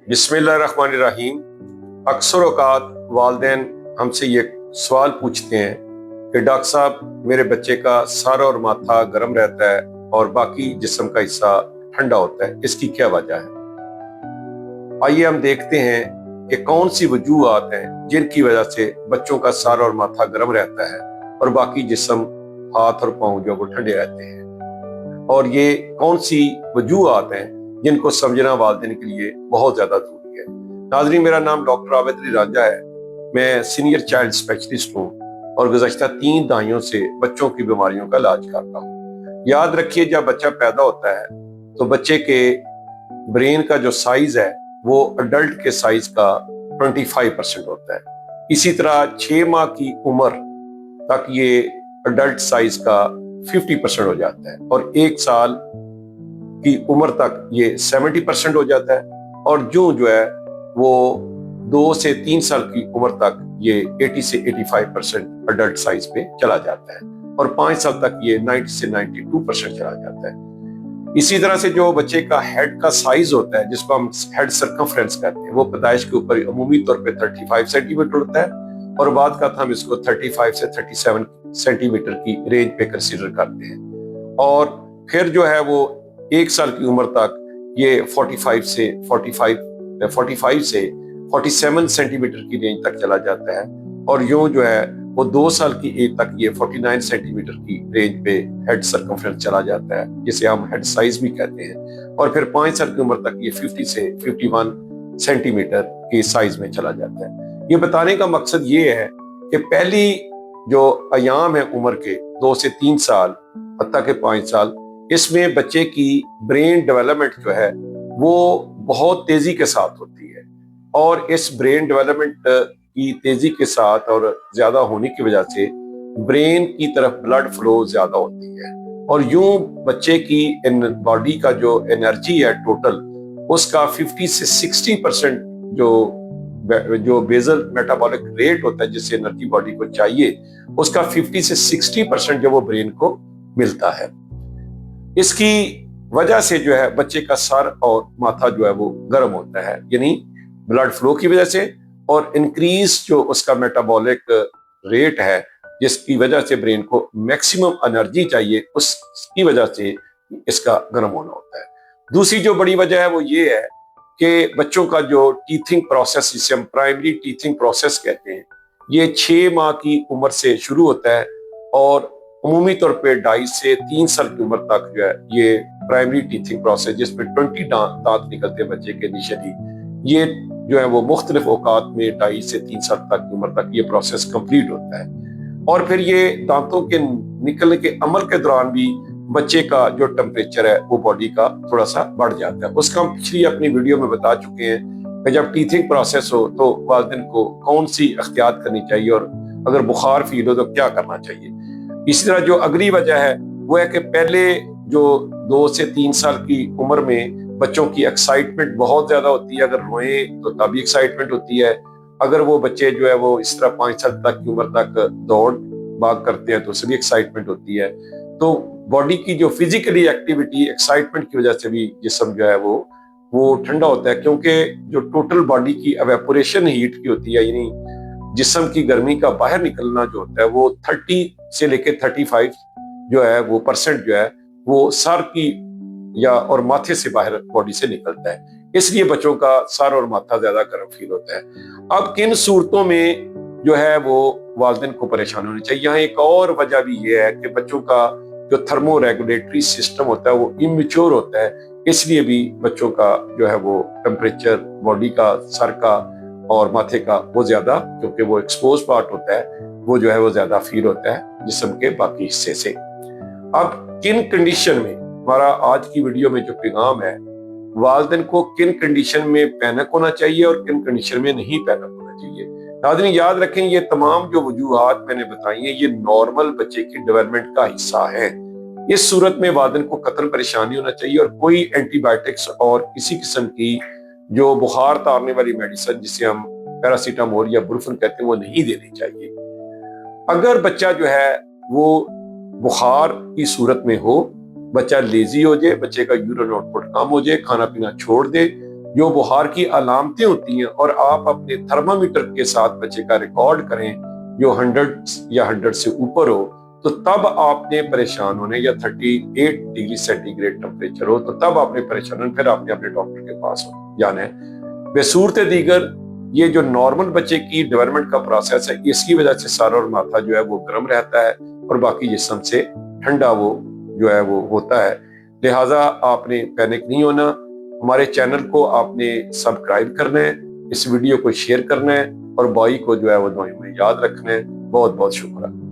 बिस्मिल्लाहिर्रहमानिर्रहीम। अक्सर औकात वालिदैन हमसे ये सवाल पूछते हैं कि डॉक्टर साहब मेरे बच्चे का सर और माथा गर्म रहता है और बाकी जिस्म का हिस्सा ठंडा होता है, इसकी क्या वजह है। आइए हम देखते हैं कि कौन सी वजूहात हैं जिनकी वजह से बच्चों का सर और माथा गर्म रहता है और बाकी जिस्म, हाथ और पाँव जो वो ठंडे रहते हैं, और ये कौन सी वजूहात हैं जिनको समझना वालिदैन के लिए बहुत ज्यादा जरूरी है। नाज़रीन, मेरा नाम डॉक्टर आबिद अली रांझा है। मैं सीनियर चाइल्ड स्पेशलिस्ट हूँ और गुज़श्ता 3 दहाइयों से बच्चों की बीमारियों का इलाज करता हूँ। याद रखिए, जब बच्चा पैदा होता है तो बच्चे के ब्रेन का जो साइज है वो अडल्ट के साइज का 25% होता है। इसी तरह 6 माह की उम्र तक ये अडल्ट साइज का 50% हो जाता है और 1 साल की उम्र तक ये 70% हो जाता है, और जो है वो 2 से 3 साल की उम्र तक ये 80 से 85% अडल्ट साइज पे चला जाता है और 5 साल तक ये 90 से 92% चला जाता है। इसी तरह से जो बच्चे का हेड का साइज होता है, जिसको हम हेड सर्कमफ्रेंस कहते हैं, वो पैदाइश के ऊपर अमूमी तौर पे 35 सेंटीमीटर होता है और बाद का हम इसको 35 से 37 सेंटीमीटर की रेंज पे कंसीडर करते हैं। और फिर जो है वो 1 साल की उम्र तक ये 45 से 47 सेंटीमीटर की रेंज तक चला जाता है, और यूं जो है वो 2 साल की एज तक ये 49 सेंटीमीटर की रेंज पे हेड सर्कमफ्रेंस चला जाता है, जिसे हम हेड साइज भी कहते हैं। और फिर 5 साल की उम्र तक ये 50 से 51 सेंटीमीटर की साइज में चला जाता है। ये बताने का मकसद ये है कि पहली जो अयाम है उम्र के 2 से 3 साल हत्ता के 5 साल, इसमें बच्चे की ब्रेन डेवलपमेंट जो है वो बहुत तेजी के साथ होती है, और इस ब्रेन डेवलपमेंट की तेजी के साथ और ज्यादा होने की वजह से ब्रेन की तरफ ब्लड फ्लो ज्यादा होती है, और यूं बच्चे की बॉडी का जो एनर्जी है टोटल, उसका 50 से 60% जो बेजल मेटाबॉलिक रेट होता है, जिससे एनर्जी बॉडी को चाहिए, उसका 50 से 60% जो वो ब्रेन को मिलता है। इसकी वजह से जो है बच्चे का सर और माथा जो है वो गर्म होता है, यानी ब्लड फ्लो की वजह से, और इंक्रीज जो उसका मेटाबॉलिक रेट है, जिसकी वजह से ब्रेन को मैक्सिमम एनर्जी चाहिए, उसकी वजह से इसका गर्म होना होता है। दूसरी जो बड़ी वजह है वो ये है कि बच्चों का जो टीथिंग प्रोसेस, जिसे हम प्राइमरी टीथिंग प्रोसेस कहते हैं, ये 6 माह की उम्र से शुरू होता है और अमूमी तौर पे 2.5 से 3 साल की उम्र तक जो है ये प्राइमरी टीथिंग प्रोसेस, जिसमें 20 दांत निकलते हैं बच्चे के इनिशियली, ये जो है वो मुख्तलिफ औकात में 2.5 से 3 साल तक की उम्र तक ये प्रोसेस कंप्लीट होता है। और फिर ये दांतों के निकलने के अमल के दौरान भी बच्चे का जो टेम्परेचर है वो बॉडी का थोड़ा सा बढ़ जाता है। उसका हम पिछली अपनी वीडियो में बता चुके हैं कि जब टीथिंग प्रोसेस हो तो वालिदैन को कौन सी एहतियात करनी चाहिए और अगर बुखार फील हो तो क्या करना चाहिए। इसी तरह जो अगली वजह है वो है कि पहले जो 2 से 3 साल की उम्र में बच्चों की एक्साइटमेंट बहुत ज्यादा होती है। अगर रोए तो तभी एक्साइटमेंट होती है, अगर वो बच्चे जो है वो इस तरह 5 साल तक की उम्र तक दौड़ भाग करते हैं तो उससे भी एक्साइटमेंट होती है। तो बॉडी की जो फिजिकली एक्टिविटी, एक्साइटमेंट की वजह से भी जिस्म जो है वो ठंडा होता है, क्योंकि जो टोटल बॉडी की एवेपोरेशन हीट की होती है, यानी जिस्म की गर्मी का बाहर निकलना जो होता है, वो 30 से लेके 35 जो है वो परसेंट जो है वो सर की या और माथे से बाहर बॉडी से निकलता है। इसलिए बच्चों का सर और माथा ज्यादा गर्म फील होता है। अब किन सूरतों में जो है वो वालिदैन को परेशानी होनी चाहिए। यहाँ एक और वजह भी ये है कि बच्चों का जो थर्मो रेगुलेटरी सिस्टम होता है वो इमेच्योर होता है, इसलिए भी बच्चों का जो है वो टेम्परेचर बॉडी का, सर का और माथे का वो ज्यादा, क्योंकि वो एक्सपोज पार्ट होता है, वो जो है वो ज्यादा फील होता है जिस्म के बाकी हिस्से से। अब किन कंडीशन में, हमारा आज की वीडियो में जो पैगाम है, वालिदैन को किन कंडीशन में पैनिक होना चाहिए और किन कंडीशन में नहीं पैनिक होना चाहिए। नाज़रीन, याद रखें, ये तमाम जो वजूहात मैंने बताई हैं ये नॉर्मल बच्चे की डेवलपमेंट का हिस्सा है। इस सूरत में वालिदैन को कतई परेशानी होना चाहिए और कोई एंटीबायोटिक्स और किसी किस्म की जो बुखार तारने वाली मेडिसिन, जिसे हम पैरासीटामोल या बुरफन कहते हैं, वो नहीं देनी चाहिए। अगर बच्चा जो है वो बुखार की सूरत में हो, बच्चा लेजी हो जाए, बच्चे का यूरिन आउटपुट कम हो जाए, खाना पीना छोड़ दे, جو بخار کی علامتیں ہوتی ہیں اور آپ اپنے تھرمامیٹر کے ساتھ بچے کا ریکارڈ کریں جو 100 یا 100 سے اوپر ہو، تو تب آپ نے پریشان ہونے، یا 38 ڈگری سینٹی گریڈ ٹمپریچر ہو تو تب آپ نے پریشان ہونے، پھر آپ نے اپنے ڈاکٹر کے پاس جانا ہے۔ بصورت دیگر یہ جو نارمل بچے کی ڈیولپمنٹ کا پروسیس ہے، اس کی وجہ سے سر اور ماتھا جو ہے وہ گرم رہتا ہے اور باقی جسم سے ٹھنڈا وہ جو ہے وہ ہوتا ہے۔ لہٰذا آپ نے پینک نہیں ہونا، ہمارے چینل کو آپ نے سبسکرائب کرنا ہے، اس ویڈیو کو شیئر کرنا ہے اور بائی کو جو ہے وہ دعاؤں میں یاد رکھنا ہے۔ بہت بہت شکریہ۔